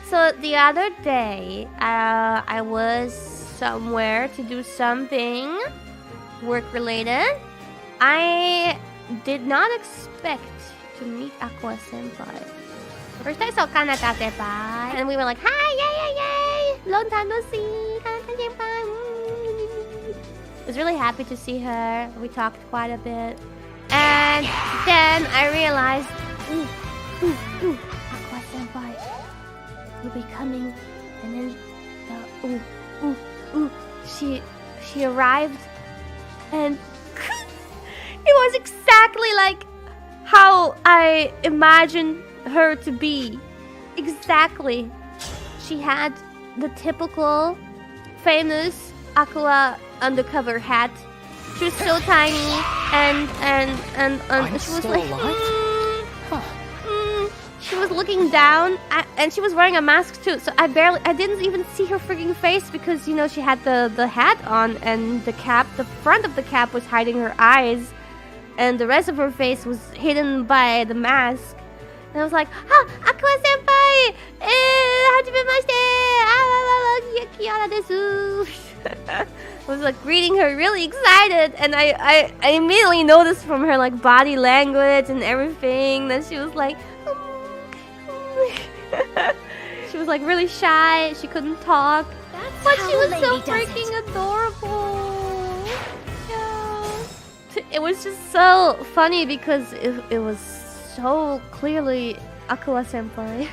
So the other day, I was somewhere to do something work-related. I did not expect to meet Aqua Senpai. First I saw Kanata Senpai, and we were like, "Hi, yay! Long time no see, Kanata Senpai." I was really happy to see her. We talked quite a bit, and then I realized, Aqua Senpai will be coming, and then she arrived, and it was exactly like how I imagined her to be. Exactly. She had the typical famous Aqua undercover hat. She was so tiny, and she was like, she was looking down, and she was wearing a mask too. So I didn't even see her freaking face because she had the hat on, and the cap, the front of the cap was hiding her eyes, and the rest of her face was hidden by the mask. And I was like, Aqua Senpai! Hajimemashite! Kiara desu! I was like greeting her really excited, and I immediately noticed from her like body language and everything that she was like she was like really shy, she couldn't talk. But she was so freaking adorable. Yeah. It was just so funny because it was so clearly Aqua Senpai.